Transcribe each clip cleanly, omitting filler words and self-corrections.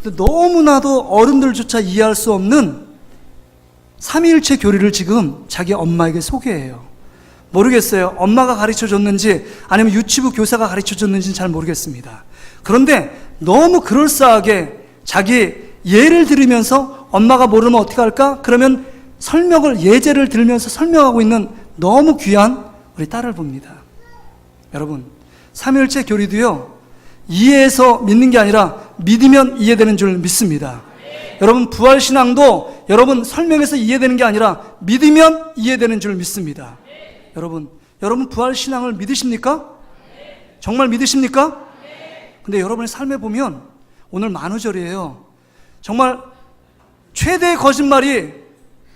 너무나도 어른들조차 이해할 수 없는 삼위일체 교리를 지금 자기 엄마에게 소개해요. 모르겠어요. 엄마가 가르쳐줬는지 아니면 유치부 교사가 가르쳐줬는지는 잘 모르겠습니다. 그런데 너무 그럴싸하게 자기 예를 들으면서 엄마가 모르면 어떻게 할까? 그러면 예제를 들으면서 설명하고 있는 너무 귀한 우리 딸을 봅니다. 여러분, 삼위일체 교리도요, 이해해서 믿는 게 아니라 믿으면 이해되는 줄 믿습니다. 여러분, 부활신앙도 여러분 설명해서 이해되는 게 아니라 믿으면 이해되는 줄 믿습니다. 여러분 부활신앙을 믿으십니까? 정말 믿으십니까? 근데 여러분의 삶에 보면 오늘 만우절이에요. 정말 최대의 거짓말이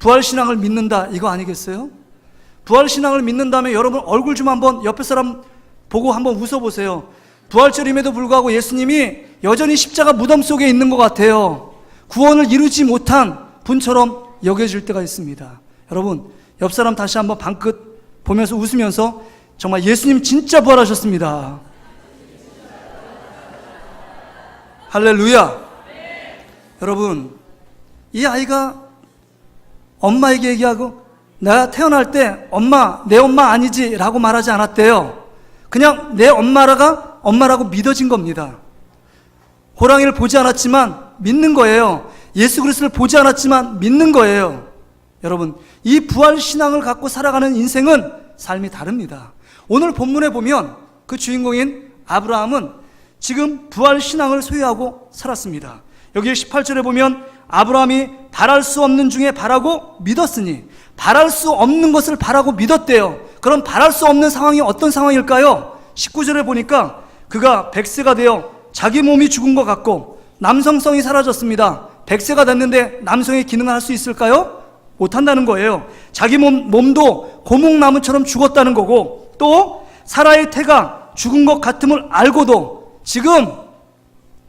부활신앙을 믿는다, 이거 아니겠어요? 부활신앙을 믿는다면 여러분 얼굴 좀 한번 옆에 사람 보고 한번 웃어보세요. 부활절임에도 불구하고 예수님이 여전히 십자가 무덤 속에 있는 것 같아요. 구원을 이루지 못한 분처럼 여겨질 때가 있습니다. 여러분, 옆 사람 다시 한번 방긋 보면서 웃으면서 정말 예수님 진짜 부활하셨습니다. 할렐루야. 여러분, 이 아이가 엄마에게 얘기하고 나 태어날 때 엄마, 내 엄마 아니지 라고 말하지 않았대요. 그냥 내 엄마라고 믿어진 겁니다. 호랑이를 보지 않았지만 믿는 거예요. 예수 그리스도를 보지 않았지만 믿는 거예요. 여러분, 이 부활신앙을 갖고 살아가는 인생은 삶이 다릅니다. 오늘 본문에 보면 그 주인공인 아브라함은 지금 부활신앙을 소유하고 살았습니다. 여기 18절에 보면 아브라함이 바랄 수 없는 중에 바라고 믿었으니, 바랄 수 없는 것을 바라고 믿었대요. 그럼 바랄 수 없는 상황이 어떤 상황일까요? 19절에 보니까 그가 100세가 되어 자기 몸이 죽은 것 같고 남성성이 사라졌습니다. 100세가 됐는데 남성의 기능을 할 수 있을까요? 못한다는 거예요. 자기 몸도 고목나무처럼 죽었다는 거고, 또 사라의 태가 죽은 것 같음을 알고도 지금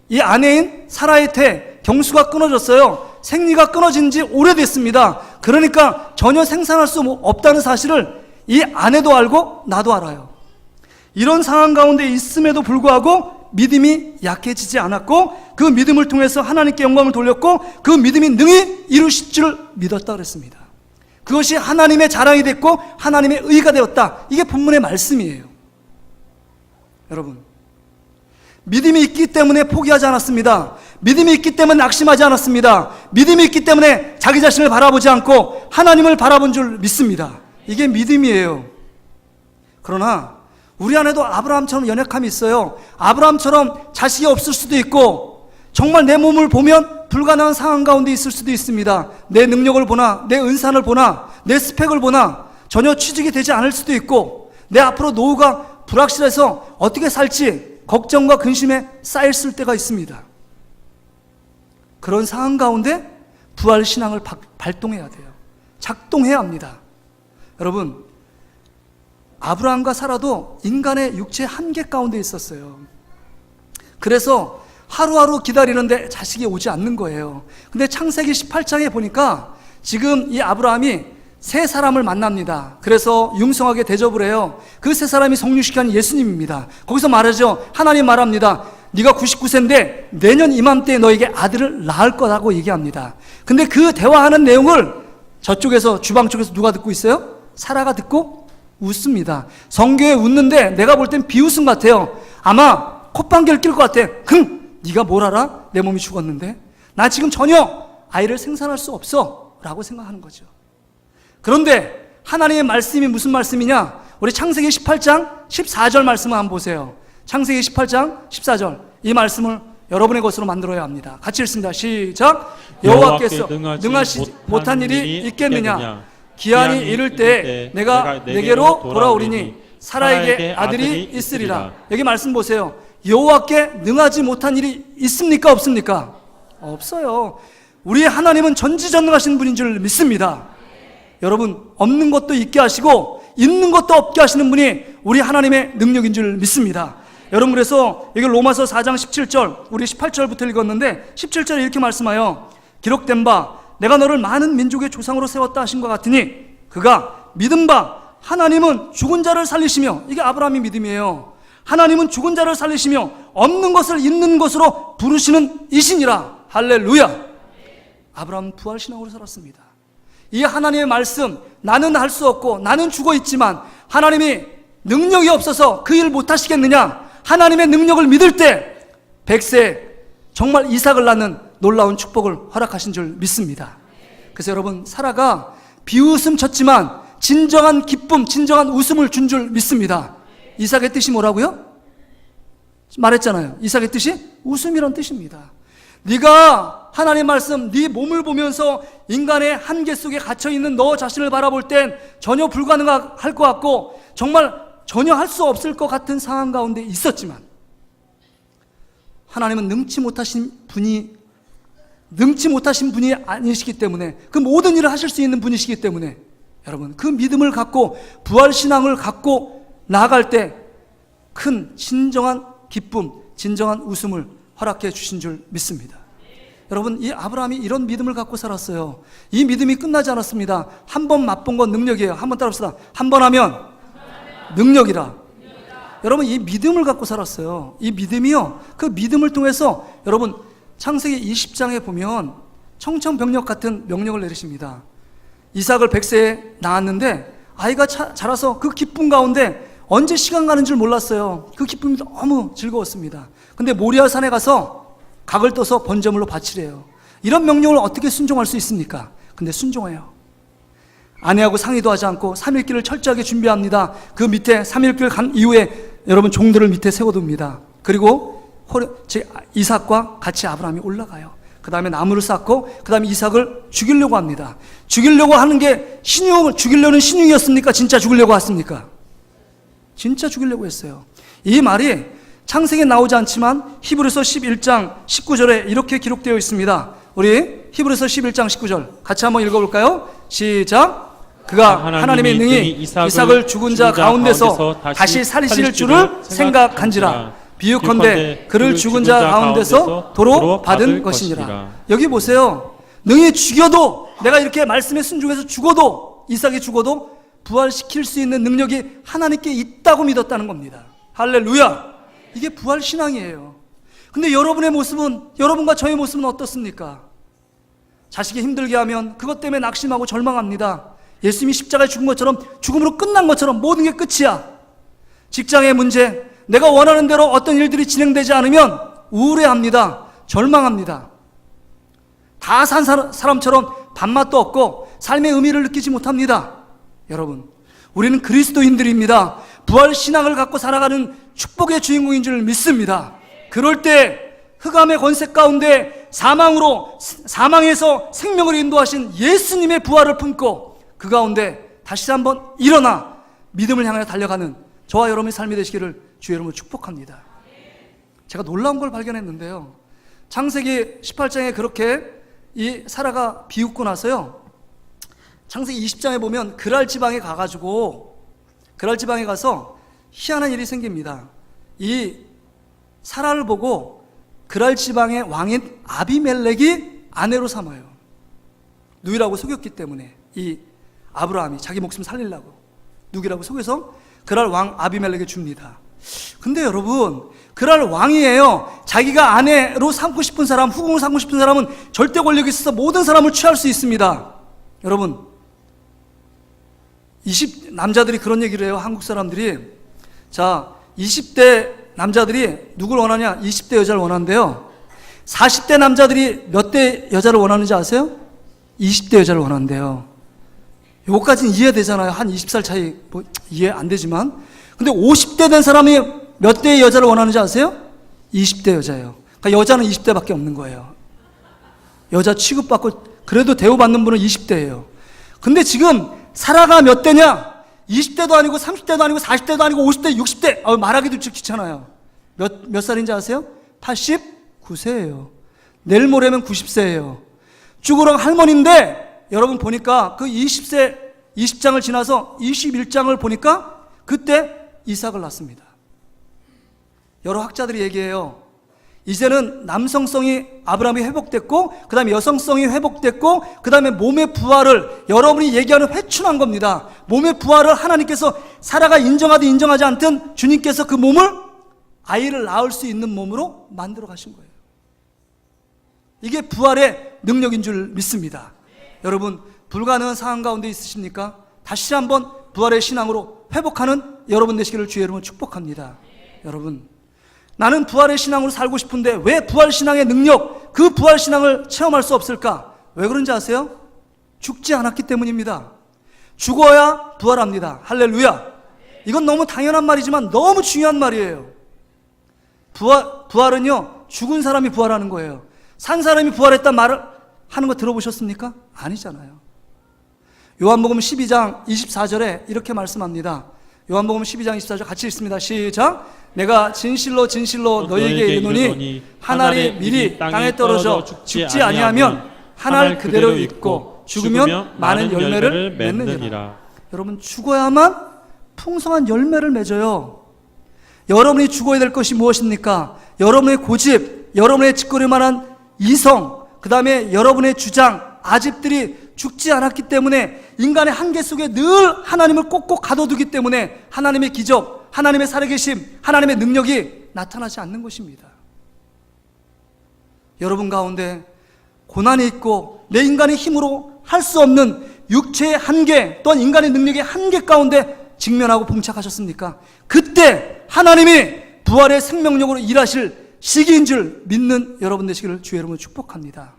이 아내인 사라의 태 경수가 끊어졌어요. 생리가 끊어진 지 오래됐습니다. 그러니까 전혀 생산할 수 없다는 사실을 이 아내도 알고 나도 알아요. 이런 상황 가운데 있음에도 불구하고 믿음이 약해지지 않았고 그 믿음을 통해서 하나님께 영광을 돌렸고 그 믿음이 능히 이루실 줄 믿었다 그랬습니다. 그것이 하나님의 자랑이 됐고 하나님의 의가 되었다. 이게 본문의 말씀이에요. 여러분, 믿음이 있기 때문에 포기하지 않았습니다. 믿음이 있기 때문에 낙심하지 않았습니다. 믿음이 있기 때문에 자기 자신을 바라보지 않고 하나님을 바라본 줄 믿습니다. 이게 믿음이에요. 그러나 우리 안에도 아브라함처럼 연약함이 있어요. 아브라함처럼 자식이 없을 수도 있고 정말 내 몸을 보면 불가능한 상황 가운데 있을 수도 있습니다. 내 능력을 보나 내 은산을 보나 내 스펙을 보나 전혀 취직이 되지 않을 수도 있고 내 앞으로 노후가 불확실해서 어떻게 살지 걱정과 근심에 쌓였을 때가 있습니다. 그런 상황 가운데 부활신앙을 발동해야 돼요. 작동해야 합니다. 여러분, 아브라함과 사라도 인간의 육체 한계 가운데 있었어요. 그래서 하루하루 기다리는데 자식이 오지 않는 거예요. 근데 창세기 18장에 보니까 지금 이 아브라함이 세 사람을 만납니다. 그래서 융성하게 대접을 해요. 그 세 사람이 성육시킨 예수님입니다. 거기서 말하죠. 하나님 말합니다. 네가 99세인데 내년 이맘때에 너에게 아들을 낳을 거라고 얘기합니다. 근데 그 대화하는 내용을 저쪽에서 주방 쪽에서 누가 듣고 있어요? 사라가 듣고 웃습니다. 성경에 웃는데 내가 볼 땐 비웃음 같아요. 아마 콧방귀를 낄 것 같아. 네가 뭘 알아? 내 몸이 죽었는데 나 지금 전혀 아이를 생산할 수 없어 라고 생각하는 거죠. 그런데 하나님의 말씀이 무슨 말씀이냐? 우리 창세기 18장 14절 말씀을 한번 보세요. 창세기 18장 14절, 이 말씀을 여러분의 것으로 만들어야 합니다. 같이 읽습니다. 시작. 여호와께서 능하시 못한 일이 있겠느냐? 기한이 이를 때에 내가 내게로 돌아오리니 사라에게 아들이 있으리라. 여기 말씀 보세요. 여호와께 능하지 못한 일이 있습니까? 없습니까? 없어요. 우리 하나님은 전지전능하신 분인 줄 믿습니다. 여러분, 없는 것도 있게 하시고 있는 것도 없게 하시는 분이 우리 하나님의 능력인 줄 믿습니다. 여러분, 그래서 여기 로마서 4장 17절, 우리 18절부터 읽었는데 17절에 이렇게 말씀하여 기록된 바 내가 너를 많은 민족의 조상으로 세웠다 하신 것 같으니 그가 믿은 바 하나님은 죽은 자를 살리시며, 이게 아브라함의 믿음이에요. 하나님은 죽은 자를 살리시며 없는 것을 있는 것으로 부르시는 이신이라 할렐루야. 아브라함은 부활신앙으로 살았습니다. 이 하나님의 말씀, 나는 할 수 없고 나는 죽어 있지만 하나님이 능력이 없어서 그 일 못하시겠느냐, 하나님의 능력을 믿을 때 100세에 정말 이삭을 낳는 놀라운 축복을 허락하신 줄 믿습니다. 그래서 여러분, 사라가 비웃음 쳤지만 진정한 기쁨, 진정한 웃음을 준 줄 믿습니다. 이삭의 뜻이 뭐라고요? 말했잖아요. 이삭의 뜻이 웃음이란 뜻입니다. 네가 하나님의 말씀, 네 몸을 보면서 인간의 한계 속에 갇혀있는 너 자신을 바라볼 땐 전혀 불가능할 것 같고 정말 전혀 할 수 없을 것 같은 상황 가운데 있었지만 하나님은 능치 못하신 분이 아니시기 때문에, 그 모든 일을 하실 수 있는 분이시기 때문에 여러분, 그 믿음을 갖고 부활신앙을 갖고 나아갈 때 큰 진정한 기쁨, 진정한 웃음을 허락해 주신 줄 믿습니다. 여러분, 이 아브라함이 이런 믿음을 갖고 살았어요. 이 믿음이 끝나지 않았습니다. 한 번 맛본 건 능력이에요. 한번 따라합시다. 한 번 하면 능력이라. 여러분, 이 믿음을 갖고 살았어요. 이 믿음이요, 그 믿음을 통해서 여러분, 창세기 20장에 보면 청천벽력 같은 명령을 내리십니다. 이삭을 100세에 낳았는데 아이가 자라서 그 기쁨 가운데 언제 시간 가는 줄 몰랐어요. 그 기쁨이 너무 즐거웠습니다. 근데 모리아 산에 가서 각을 떠서 번제물로 바치래요. 이런 명령을 어떻게 순종할 수 있습니까? 근데 순종해요. 아내하고 상의도 하지 않고 3일길을 철저하게 준비합니다. 그 밑에 3일길 간 이후에 여러분, 종들을 밑에 세워둡니다. 그리고 이삭과 같이 아브라함이 올라가요. 그 다음에 나무를 쌓고 그 다음에 이삭을 죽이려고 합니다. 죽이려고 하는 게 죽이려는 신용이었습니까? 진짜 죽이려고 했습니까? 진짜 죽이려고 했어요. 이 말이 창세기에 나오지 않지만 히브리서 11장 19절에 이렇게 기록되어 있습니다. 우리 히브리서 11장 19절 같이 한번 읽어볼까요? 시작. 그가 하나님의 능히 이삭을 죽은 자 가운데서 다시 살리실 줄을 생각한지라. 비유컨대 그를 죽은 자 가운데서 도로 받은 것이니라. 여기 보세요. 능히 죽여도, 내가 이렇게 말씀에 순종해서 죽어도, 이삭이 죽어도 부활시킬 수 있는 능력이 하나님께 있다고 믿었다는 겁니다. 할렐루야. 이게 부활신앙이에요. 근데 여러분의 모습은, 여러분과 저의 모습은 어떻습니까? 자식이 힘들게 하면 그것 때문에 낙심하고 절망합니다. 예수님이 십자가에 죽은 것처럼, 죽음으로 끝난 것처럼 모든 게 끝이야. 직장의 문제, 내가 원하는 대로 어떤 일들이 진행되지 않으면 우울해합니다. 절망합니다. 다 산 사람처럼 밥맛도 없고 삶의 의미를 느끼지 못합니다. 여러분, 우리는 그리스도인들입니다. 부활신앙을 갖고 살아가는 축복의 주인공인 줄 믿습니다. 그럴 때 흑암의 권세 가운데 사망에서 생명을 인도하신 예수님의 부활을 품고 그 가운데 다시 한번 일어나 믿음을 향해 달려가는 저와 여러분의 삶이 되시기를 주의 이름으로 축복합니다. 제가 놀라운 걸 발견했는데요, 창세기 18장에 그렇게 이 사라가 비웃고 나서요, 창세기 20장에 보면 그랄 지방에 가서 희한한 일이 생깁니다. 이 사라를 보고 그랄 지방의 왕인 아비멜렉이 아내로 삼아요. 누이라고 속였기 때문에 이 아브라함이 자기 목숨 살리려고 누이라고 속여서 그랄 왕 아비멜렉에 줍니다. 근데 여러분, 그랄 왕이에요. 자기가 아내로 삼고 싶은 사람, 후궁을 삼고 싶은 사람은 절대 권력이 있어서 모든 사람을 취할 수 있습니다. 여러분, 남자들이 그런 얘기를 해요. 한국 사람들이. 자, 20대 남자들이 누굴 원하냐? 20대 여자를 원한대요. 40대 남자들이 몇 대 여자를 원하는지 아세요? 20대 여자를 원한대요. 요거까지는 이해되잖아요. 한 20살 차이 뭐 이해 안 되지만. 근데 50대 된 사람이 몇 대의 여자를 원하는지 아세요? 20대 여자예요. 그러니까 여자는 20대밖에 없는 거예요. 여자 취급받고 그래도 대우받는 분은 20대예요. 근데 지금 사라가 몇 대냐? 20대도 아니고 30대도 아니고 40대도 아니고 50대, 60대. 말하기도 귀찮아요. 몇 살인지 아세요? 89세예요. 내일 모레면 90세예요. 쭈그렁 할머니인데 여러분 보니까 그 20장을 지나서 21장을 보니까 그때 이삭을 낳습니다. 여러 학자들이 얘기해요. 이제는 남성성이 아브라함이 회복됐고 그 다음에 여성성이 회복됐고 그 다음에 몸의 부활을 여러분이 얘기하는 회춘한 겁니다. 몸의 부활을 하나님께서 사라가 인정하든 인정하지 않든 주님께서 그 몸을 아이를 낳을 수 있는 몸으로 만들어 가신 거예요. 이게 부활의 능력인 줄 믿습니다. 여러분, 불가능한 상황 가운데 있으십니까? 다시 한번 부활의 신앙으로 회복하는 여러분 되시기를 주의 이름으로 축복합니다. 여러분, 나는 부활의 신앙으로 살고 싶은데 왜 부활 신앙의 능력, 그 부활 신앙을 체험할 수 없을까? 왜 그런지 아세요? 죽지 않았기 때문입니다. 죽어야 부활합니다. 할렐루야. 이건 너무 당연한 말이지만 너무 중요한 말이에요. 부활은요, 죽은 사람이 부활하는 거예요. 산 사람이 부활했단 말을 하는 거 들어보셨습니까? 아니잖아요. 요한복음 12장 24절에 이렇게 말씀합니다. 요한복음 12장 24절 같이 읽습니다. 시작. 내가 진실로 진실로 너희에게 이르노니 한 알이 미리 땅에 떨어져 죽지 아니하면 한 알 그대로 있고 죽으면 많은 열매를 맺느니라. 여러분, 죽어야만 풍성한 열매를 맺어요. 여러분이 죽어야 될 것이 무엇입니까? 여러분의 고집, 여러분의 짓거릴만한 이성, 그 다음에 여러분의 주장, 아집들이 죽지 않았기 때문에 인간의 한계 속에 늘 하나님을 꼭꼭 가둬두기 때문에 하나님의 기적, 하나님의 살아계심, 하나님의 능력이 나타나지 않는 것입니다. 여러분 가운데 고난이 있고 내 인간의 힘으로 할 수 없는 육체의 한계 또한 인간의 능력의 한계 가운데 직면하고 봉착하셨습니까? 그때 하나님이 부활의 생명력으로 일하실 시기인 줄 믿는 여러분 되시기를 주의 이름으로 축복합니다.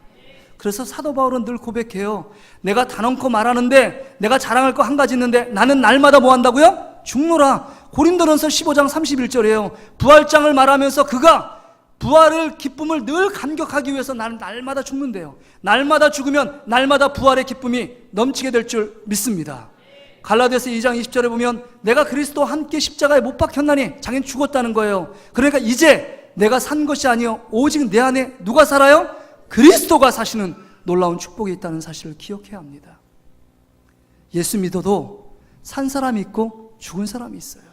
그래서 사도 바울은 늘 고백해요. 내가 단언코 말하는데 내가 자랑할 거 한 가지 있는데 나는 날마다 뭐 한다고요? 죽노라. 고린도전서 15장 31절이에요. 부활장을 말하면서 그가 부활의 기쁨을 늘 감격하기 위해서 나는 날마다 죽는데요. 날마다 죽으면 날마다 부활의 기쁨이 넘치게 될 줄 믿습니다. 갈라디아서 2장 20절에 보면 내가 그리스도와 함께 십자가에 못 박혔나니 자기는 죽었다는 거예요. 그러니까 이제 내가 산 것이 아니요 오직 내 안에 누가 살아요? 그리스도가 사시는 놀라운 축복이 있다는 사실을 기억해야 합니다. 예수 믿어도 산 사람이 있고 죽은 사람이 있어요.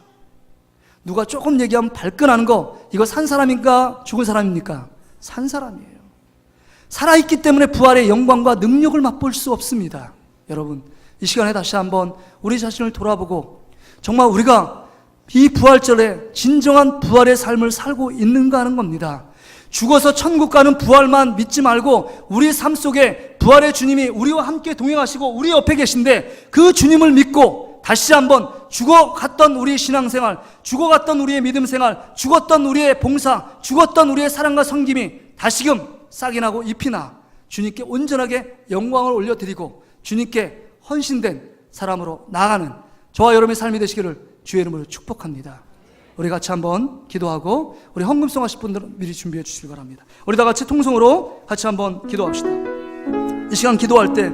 누가 조금 얘기하면 발끈하는 거, 이거 산 사람인가 죽은 사람입니까? 산 사람이에요. 살아있기 때문에 부활의 영광과 능력을 맛볼 수 없습니다. 여러분, 이 시간에 다시 한번 우리 자신을 돌아보고 정말 우리가 이 부활절에 진정한 부활의 삶을 살고 있는가 하는 겁니다. 죽어서 천국 가는 부활만 믿지 말고 우리 삶 속에 부활의 주님이 우리와 함께 동행하시고 우리 옆에 계신데 그 주님을 믿고 다시 한번 죽어갔던 우리의 신앙생활, 죽어갔던 우리의 믿음생활, 죽었던 우리의 봉사, 죽었던 우리의 사랑과 섬김이 다시금 싹이 나고 잎이 나 주님께 온전하게 영광을 올려드리고 주님께 헌신된 사람으로 나아가는 저와 여러분의 삶이 되시기를 주의 이름으로 축복합니다. 우리 같이 한번 기도하고 우리 헌금송 하실 분들은 미리 준비해 주시기 바랍니다. 우리 다 같이 통성으로 같이 한번 기도합시다. 이 시간 기도할 때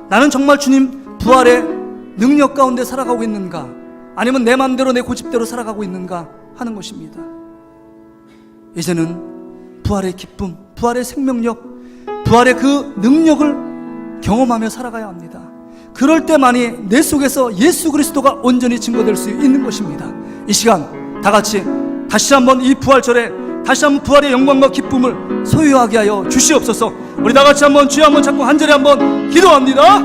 나는 정말 주님 부활의 능력 가운데 살아가고 있는가, 아니면 내 마음대로 내 고집대로 살아가고 있는가 하는 것입니다. 이제는 부활의 기쁨, 부활의 생명력, 부활의 그 능력을 경험하며 살아가야 합니다. 그럴 때만이 내 속에서 예수 그리스도가 온전히 증거될 수 있는 것입니다. 이 시간 다 같이 다시 한번 이 부활절에 다시 한번 부활의 영광과 기쁨을 소유하게 하여 주시옵소서. 우리 다 같이 한번 주여 한번 찾고 한 절에 한번 기도합니다.